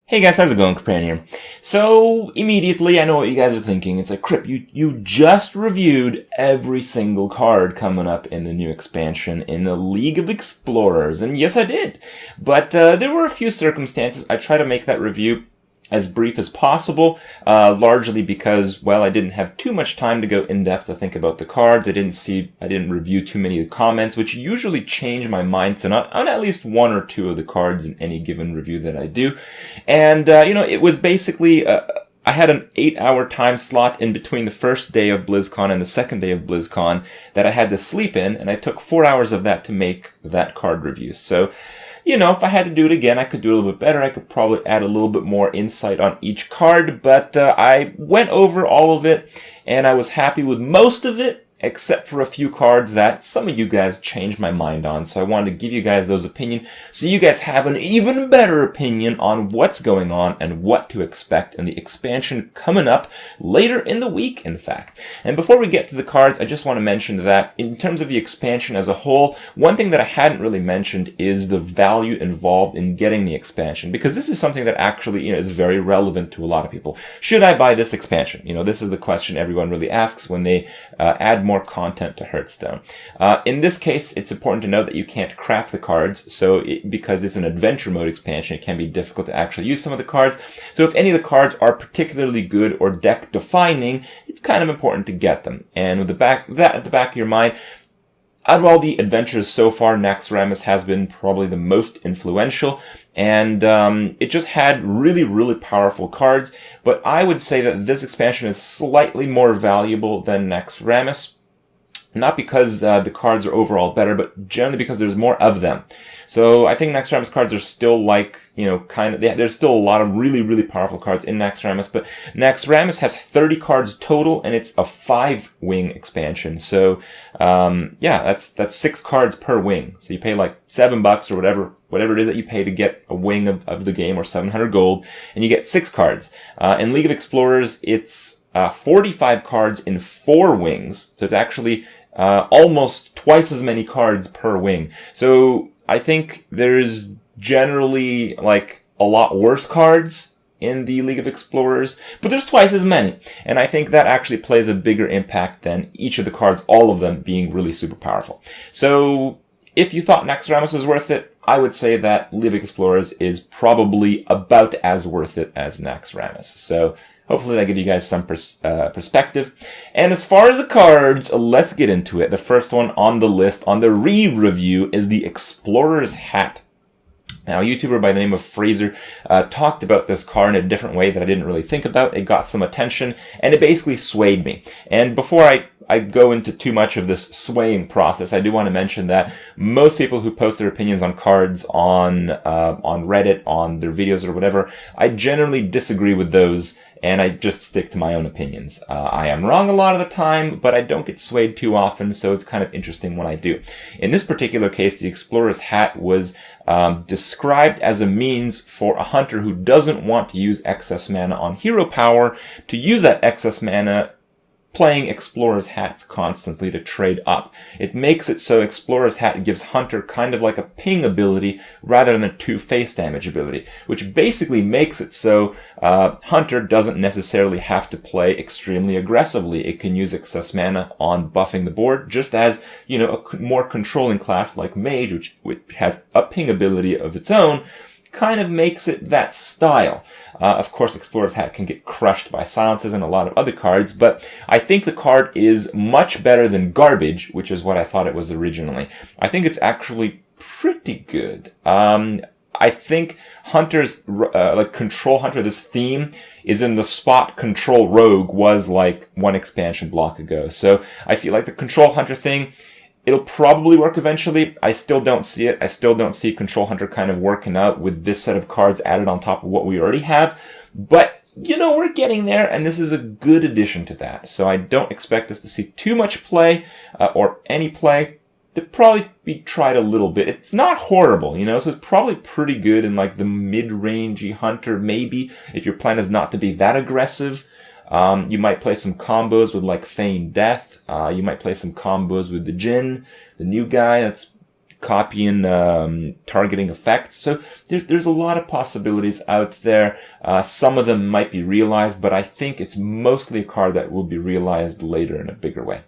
Hey guys, how's it going? Crapan here. So, immediately, I know what you guys are thinking. It's like, Crip, you just reviewed every single card coming up in the new expansion in the League of Explorers. And yes, I did. But there were a few circumstances. I try to make that review as brief as possible, largely because, well, I didn't have too much time to go in-depth to think about the cards. I didn't review too many of the comments, which usually change my mindset on at least one or two of the cards in any given review that I do. And, it was basically, I had an 8-hour time slot in between the first day of BlizzCon and the second day of BlizzCon that I had to sleep in, and I took 4 hours of that to make that card review. So, if I had to do it again, I could do a little bit better. I could probably add a little bit more insight on each card, but I went over all of it, and I was happy with most of it, except for a few cards that some of you guys changed my mind on. So I wanted to give you guys those opinions so you guys have an even better opinion on what's going on and what to expect in the expansion coming up later in the week, in fact. And before we get to the cards, I just want to mention that in terms of the expansion as a whole, one thing that I hadn't really mentioned is the value involved in getting the expansion, because this is something that actually is very relevant to a lot of people. Should I buy this expansion? This is the question everyone really asks when they add more content to Hearthstone. In this case, it's important to note that you can't craft the cards, so because it's an adventure mode expansion, it can be difficult to actually use some of the cards. So if any of the cards are particularly good or deck defining, it's kind of important to get them. And with that at the back of your mind, out of all the adventures so far, Naxxramas has been probably the most influential, and it just had really, really powerful cards. But I would say that this expansion is slightly more valuable than Naxxramas. Not because the cards are overall better, but generally because there's more of them. So I think Naxxramas cards are still there's still a lot of really, really powerful cards in Naxxramas, but Naxxramas has 30 cards total, and it's a 5-wing expansion. So, that's 6 cards per wing. So you pay like $7 or whatever it is that you pay to get a wing of the game, or 700 gold, and you get 6 cards. In League of Explorers, it's 45 cards in 4 wings. So it's actually almost twice as many cards per wing. So I think there's generally a lot worse cards in the League of Explorers, but there's twice as many. And I think that actually plays a bigger impact than each of the cards, all of them being really super powerful. So if you thought Naxxramas was worth it, I would say that League of Explorers is probably about as worth it as Naxxramas. So hopefully that gives you guys some perspective. And as far as the cards, let's get into it. The first one on the list, on the re-review, is the Explorer's Hat. Now, a YouTuber by the name of Fraser talked about this card in a different way that I didn't really think about. It got some attention, and it basically swayed me. And before I go into too much of this swaying process, I do want to mention that most people who post their opinions on cards on Reddit, on their videos or whatever, I generally disagree with those, and I just stick to my own opinions. I am wrong a lot of the time, but I don't get swayed too often, so it's kind of interesting when I do. In this particular case, the Explorer's Hat was described as a means for a hunter who doesn't want to use excess mana on hero power to use that excess mana playing Explorer's Hats constantly to trade up. It makes it so Explorer's Hat gives Hunter kind of like a ping ability rather than a 2 face damage ability, which basically makes it so Hunter doesn't necessarily have to play extremely aggressively. It can use excess mana on buffing the board, just as, a more controlling class like Mage, which has a ping ability of its own, kind of makes it that style. Of course, Explorer's Hat can get crushed by silences and a lot of other cards, but I think the card is much better than garbage, which is what I thought it was originally. I think it's actually pretty good. I think Hunter's, Control Hunter, this theme is in the spot Control Rogue was like one expansion block ago. So I feel like the Control Hunter thing, it'll probably work eventually. I still don't see it. I still don't see Control Hunter kind of working out with this set of cards added on top of what we already have. But, we're getting there, and this is a good addition to that. So I don't expect us to see too much play, or any play. It'll probably be tried a little bit. It's not horrible, so it's probably pretty good in the mid-rangey Hunter, maybe, if your plan is not to be that aggressive. You might play some combos with Feign Death. You might play some combos with the Jhin, the new guy. That's copy and targeting effects. So there's a lot of possibilities out there. Some of them might be realized, but I think it's mostly a card that will be realized later in a bigger way.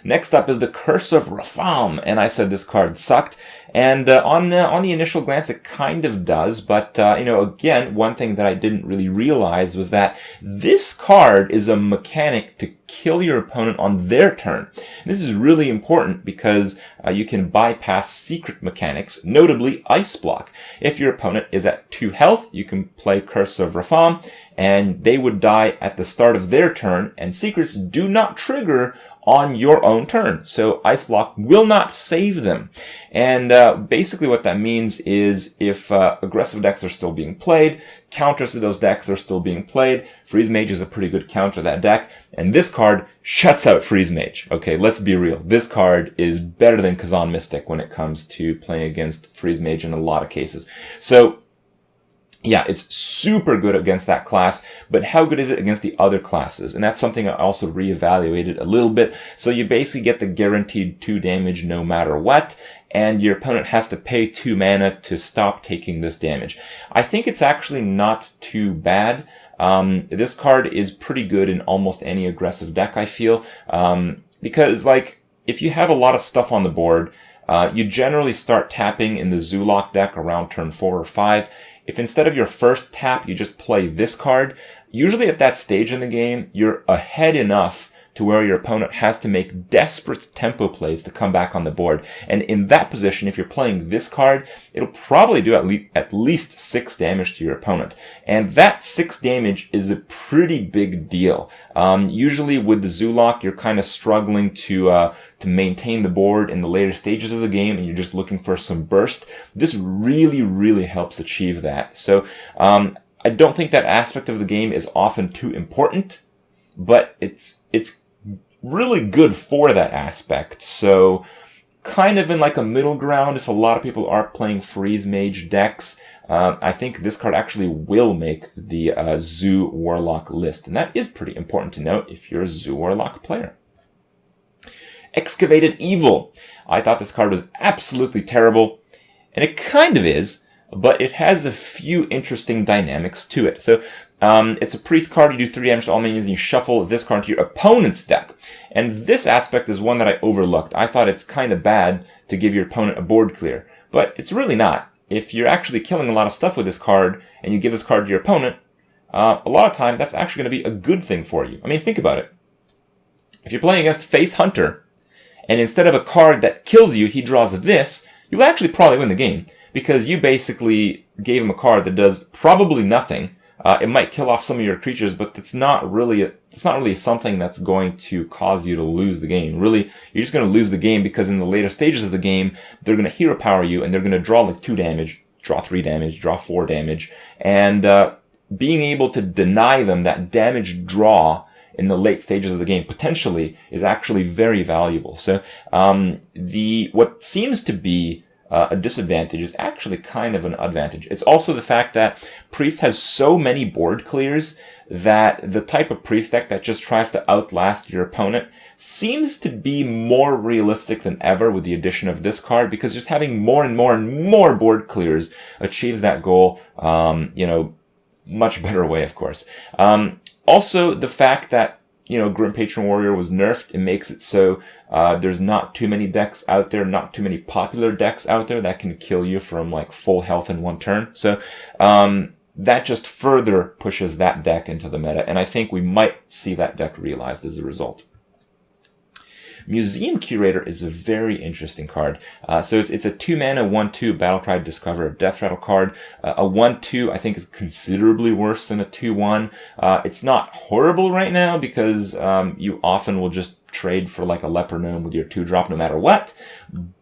Next up is the Curse of Rafam, and I said this card sucked, and on the initial glance it kind of does, but again, one thing that I didn't really realize was that this card is a mechanic to kill your opponent on their turn. This is really important because you can bypass secret mechanics, notably Ice Block. If your opponent is at 2 health, you can play Curse of Rafam, and they would die at the start of their turn, and secrets do not trigger on your own turn. So Ice Block will not save them. And basically what that means is if aggressive decks are still being played, counters to those decks are still being played, Freeze Mage is a pretty good counter to that deck, and this card shuts out Freeze Mage. Okay, let's be real. This card is better than Kazan Mystic when it comes to playing against Freeze Mage in a lot of cases. So yeah, it's super good against that class, but how good is it against the other classes? And that's something I also reevaluated a little bit. So you basically get the guaranteed 2 damage no matter what, and your opponent has to pay 2 mana to stop taking this damage. I think it's actually not too bad. This card is pretty good in almost any aggressive deck, I feel, because if you have a lot of stuff on the board, you generally start tapping in the Zoolock deck around turn 4 or 5. If instead of your first tap, you just play this card, usually at that stage in the game, you're ahead enough to where your opponent has to make desperate tempo plays to come back on the board. And in that position, if you're playing this card, it'll probably do at least 6 damage to your opponent. And that 6 damage is a pretty big deal. Usually with the Zoolock, you're kind of struggling to maintain the board in the later stages of the game, and you're just looking for some burst. This really, really helps achieve that. So I don't think that aspect of the game is often too important, but it's really good for that aspect. So kind of in like a middle ground, if a lot of people are playing Freeze Mage decks, I think this card actually will make the Zoo Warlock list. And that is pretty important to note if you're a Zoo Warlock player. Excavated Evil. I thought this card was absolutely terrible, and it kind of is, but it has a few interesting dynamics to it. So it's a priest card. You do 3 damage to all minions, and you shuffle this card to your opponent's deck. And this aspect is one that I overlooked. I thought it's kind of bad to give your opponent a board clear, but it's really not. If you're actually killing a lot of stuff with this card, and you give this card to your opponent, a lot of time that's actually going to be a good thing for you. I mean, think about it. If you're playing against Face Hunter, and instead of a card that kills you, he draws this, you'll actually probably win the game, because you basically gave him a card that does probably nothing. It might kill off some of your creatures, but it's not really something that's going to cause you to lose the game. Really, you're just going to lose the game because in the later stages of the game, they're going to hero power you, and they're going to draw like 2 damage, draw 3 damage, draw 4 damage, and being able to deny them that damage draw in the late stages of the game potentially is actually very valuable. So what seems to be a disadvantage is actually kind of an advantage. It's also the fact that Priest has so many board clears that the type of Priest deck that just tries to outlast your opponent seems to be more realistic than ever with the addition of this card, because just having more and more and more board clears achieves that goal, much better way, of course. Also, the fact that Grim Patron Warrior was nerfed, it makes it so there's not too many decks out there, not too many popular decks out there that can kill you from like full health in 1 turn. So that just further pushes that deck into the meta, and I think we might see that deck realized as a result. Museum Curator is a very interesting card. So it's a 2-mana 1/2 Battlecry Discover a Death Rattle card. A 1/2 I think is considerably worse than a 2/1. It's not horrible right now because you often will just trade for like a Leper Gnome with your 2-drop no matter what.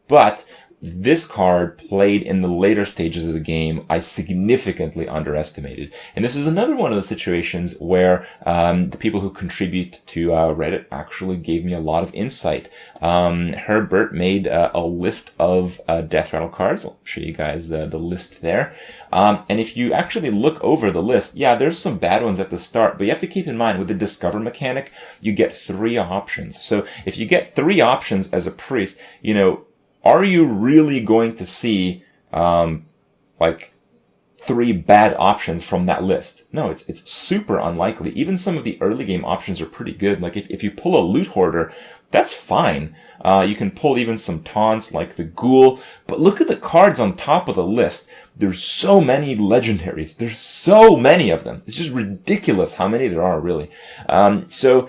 But this card played in the later stages of the game, I significantly underestimated. And this is another one of those situations where the people who contribute to Reddit actually gave me a lot of insight. Herbert made a list of Death Rattle cards. I'll show you guys the list there. And if you actually look over the list, yeah, there's some bad ones at the start, but you have to keep in mind with the Discover mechanic, you get 3 options. So if you get 3 options as a priest, are you really going to see like 3 bad options from that list? No, it's super unlikely. Even some of the early game options are pretty good. Like if you pull a Loot Hoarder, that's fine. You can pull even some taunts like the Ghoul, but look at the cards on top of the list. There's so many legendaries. There's so many of them. It's just ridiculous how many there are, really. So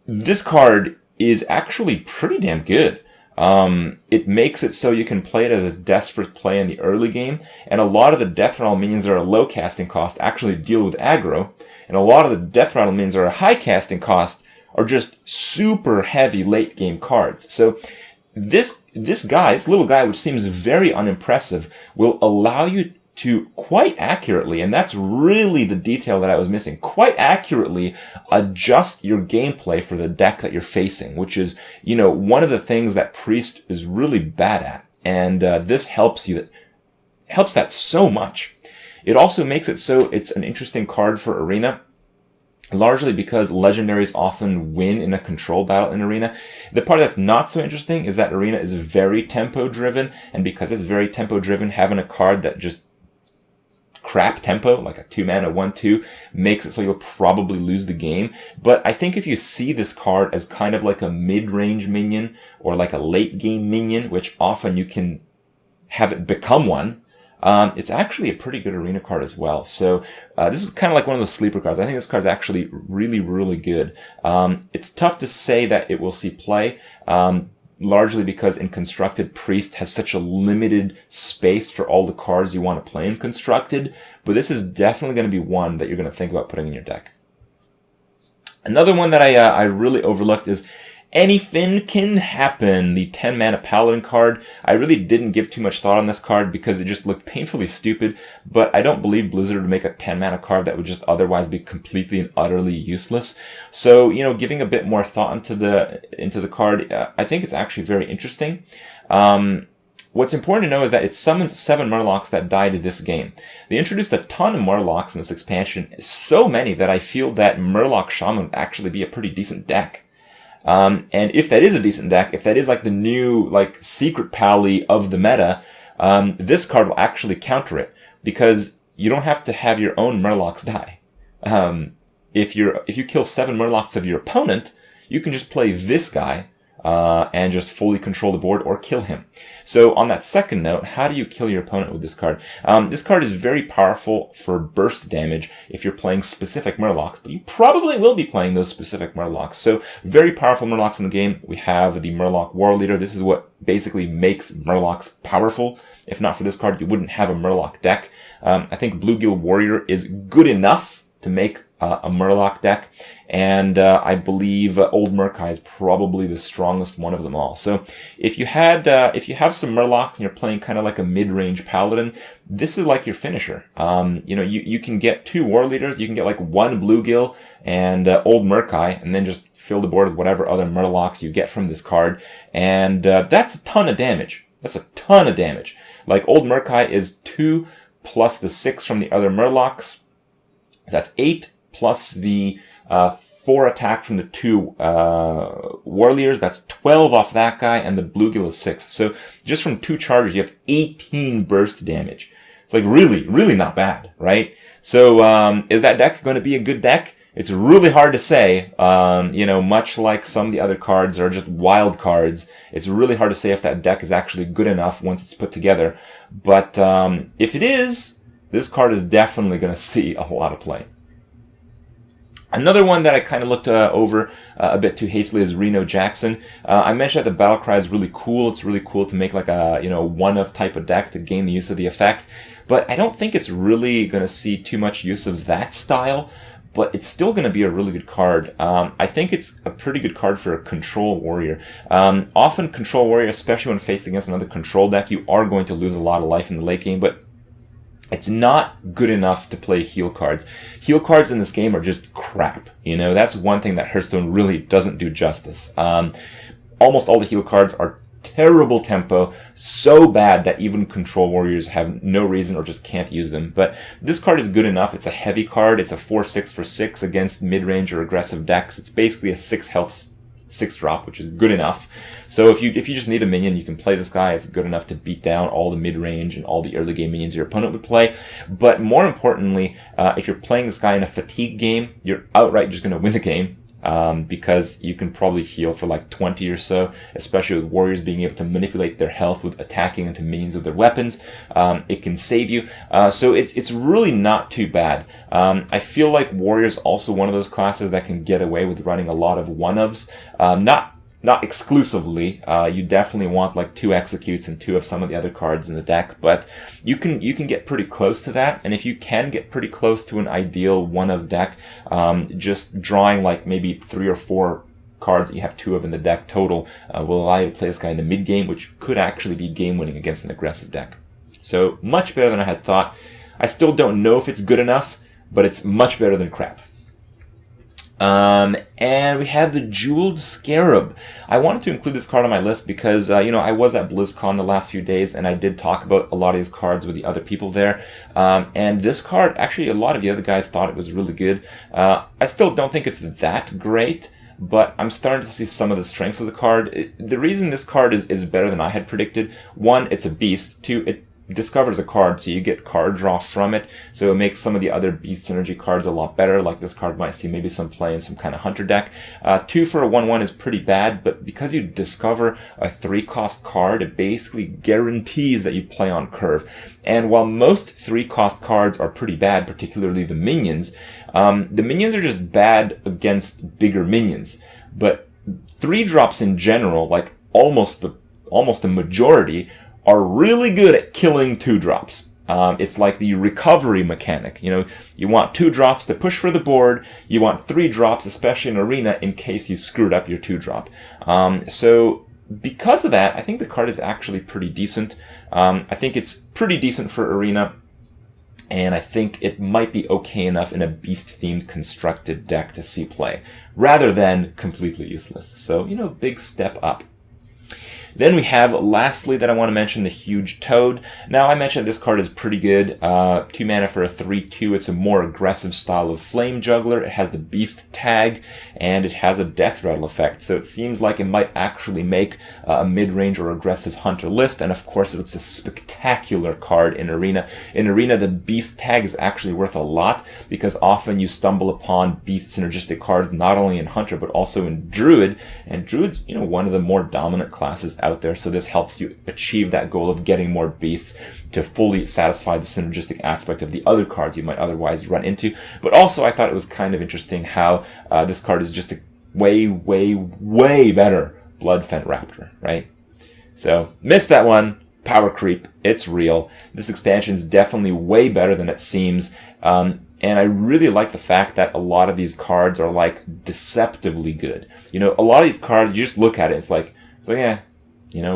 this card is actually pretty damn good. It makes it so you can play it as a desperate play in the early game, and a lot of the Death Rattle minions that are low casting cost actually deal with aggro, and a lot of the Death Rattle minions that are high casting cost are just super heavy late game cards. So this little guy, which seems very unimpressive, will allow you to quite accurately, and that's really the detail that I was missing, quite accurately adjust your gameplay for the deck that you're facing, which is, one of the things that Priest is really bad at. And this helps that so much. It also makes it so it's an interesting card for Arena, largely because legendaries often win in a control battle in Arena. The part that's not so interesting is that Arena is very tempo driven, and because it's very tempo driven, having a card that just crap tempo, like a 2-mana 1/2, makes it so you'll probably lose the game. But I think if you see this card as kind of like a mid-range minion, or like a late game minion, which often you can have it become one, it's actually a pretty good Arena card as well. So this is kind of like one of those sleeper cards. I think this card's actually really, really good. It's tough to say that it will see play, largely because in Constructed, Priest has such a limited space for all the cards you want to play in Constructed, but this is definitely going to be one that you're going to think about putting in your deck. Another one that I really overlooked is Anything Can Happen, the 10-mana Paladin card. I really didn't give too much thought on this card because it just looked painfully stupid, but I don't believe Blizzard would make a 10-mana card that would just otherwise be completely and utterly useless. So, giving a bit more thought into the card, I think it's actually very interesting. What's important to know is that it summons 7 Murlocs that died this game. They introduced a ton of Murlocs in this expansion, so many that I feel that Murloc Shaman would actually be a pretty decent deck. And if that is a decent deck, if that is like the new secret pally of the meta, this card will actually counter it, because you don't have to have your own Murlocs die. If you kill 7 Murlocs of your opponent, you can just play this guy and just fully control the board or kill him. So on that second note, how do you kill your opponent with this card? This card is very powerful for burst damage if you're playing specific Murlocs, but you probably will be playing those specific Murlocs. So very powerful Murlocs in the game. We have the Murloc War Leader. This is what basically makes Murlocs powerful. If not for this card, you wouldn't have a Murloc deck. I think Bluegill Warrior is good enough to make a Murloc deck, and I believe Old Murkai is probably the strongest one of them all. So if you have some Murlocs and you're playing kind of like a mid-range Paladin, this is like your finisher. You can get 2 War Leaders, you can get like 1 Bluegill and Old Murkai, and then just fill the board with whatever other Murlocs you get from this card, and that's a ton of damage. That's a ton of damage. Like Old Murkai is 2 plus the 6 from the other Murlocs. That's 8 plus the 4 attack from the 2 War Leaders. That's 12 off that guy, and the Bluegill is 6. So just from 2 charges, you have 18 burst damage. It's like really, really not bad, right? So is that deck going to be a good deck? It's really hard to say. Much like some of the other cards are just wild cards, it's really hard to say if that deck is actually good enough once it's put together. But if it is, this card is definitely going to see a lot of play. Another one that I kind of looked over a bit too hastily is Reno Jackson. I mentioned that the battle cry is really cool. It's really cool to make like a one-of type of deck to gain the use of the effect. But I don't think it's really going to see too much use of that style. But it's still going to be a really good card. I think it's a pretty good card for a Control Warrior. Often Control Warrior, especially when faced against another Control deck, you are going to lose a lot of life in the late game, but it's not good enough to play heal cards. Heal cards in this game are just crap. That's one thing that Hearthstone really doesn't do justice. Almost all the heal cards are terrible tempo, so bad that even Control Warriors have no reason or just can't use them. But this card is good enough. It's a heavy card. It's a 4/6 for 6 against mid-range or aggressive decks. It's basically a 6 health 6-drop, which is good enough. So if you just need a minion, you can play this guy. It's good enough to beat down all the mid-range and all the early game minions your opponent would play. But more importantly, if you're playing this guy in a fatigue game, you're outright just going to win the game. Because you can probably heal for like 20 or so, especially with warriors being able to manipulate their health with attacking into minions with their weapons. It can save you. So it's really not too bad. I feel like warriors also one of those classes that can get away with running a lot of one-ofs. Not exclusively. You definitely want like 2 executes and 2 of some of the other cards in the deck, but you can get pretty close to that. And if you can get pretty close to an ideal one-of deck, just drawing like maybe 3 or 4 cards that you have 2 of in the deck total will allow you to play this guy in the mid game, which could actually be game winning against an aggressive deck. So much better than I had thought. I still don't know if it's good enough, but it's much better than crap. And we have the Jeweled Scarab. I wanted to include this card on my list because, I was at BlizzCon the last few days and I did talk about a lot of these cards with the other people there. And this card, actually, a lot of the other guys thought it was really good. I still don't think it's that great, but I'm starting to see some of the strengths of the card. The reason this card is better than I had predicted, 1, it's a beast. 2, it discovers a card, so you get card draw from it, so it makes some of the other beast synergy cards a lot better. Like this card might see maybe some play in some kind of hunter deck. 2 for a 1/1 is pretty bad, but because you discover a 3-cost card, it basically guarantees that you play on curve. And while most 3-cost cards are pretty bad, particularly the minions are just bad against bigger minions. But 3-drops in general, like almost the majority, are really good at killing 2-drops. It's like the recovery mechanic. You want 2-drops to push for the board. You want 3-drops, especially in Arena, in case you screwed up your 2-drop. So because of that, I think the card is actually pretty decent. I think it's pretty decent for Arena. And I think it might be okay enough in a beast-themed constructed deck to see play, rather than completely useless. So, big step up. Then we have, lastly, that I want to mention, the Huge Toad. Now, I mentioned this card is pretty good. 2 mana for a 3/2. It's a more aggressive style of Flame Juggler. It has the Beast tag, and it has a Death Rattle effect. So it seems like it might actually make a mid-range or aggressive hunter list. And of course, it's a spectacular card in Arena. In Arena, the Beast tag is actually worth a lot, because often you stumble upon Beast synergistic cards, not only in Hunter, but also in Druid. And Druid's, one of the more dominant classes out there, so this helps you achieve that goal of getting more beasts to fully satisfy the synergistic aspect of the other cards you might otherwise run into. But also, I thought it was kind of interesting how this card is just a way, way, way better Bloodfent Raptor, right? So, missed that one. Power creep. It's real. This expansion is definitely way better than it seems. And I really like the fact that a lot of these cards are like deceptively good. A lot of these cards, you just look at it, it's like yeah.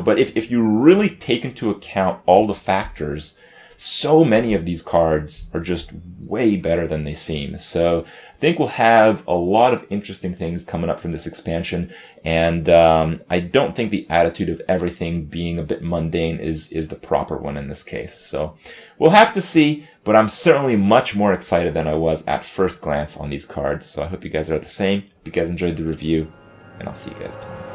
But if you really take into account all the factors, so many of these cards are just way better than they seem. So I think we'll have a lot of interesting things coming up from this expansion. And I don't think the attitude of everything being a bit mundane is the proper one in this case. So we'll have to see, but I'm certainly much more excited than I was at first glance on these cards. So I hope you guys are the same. Hope you guys enjoyed the review, and I'll see you guys tomorrow.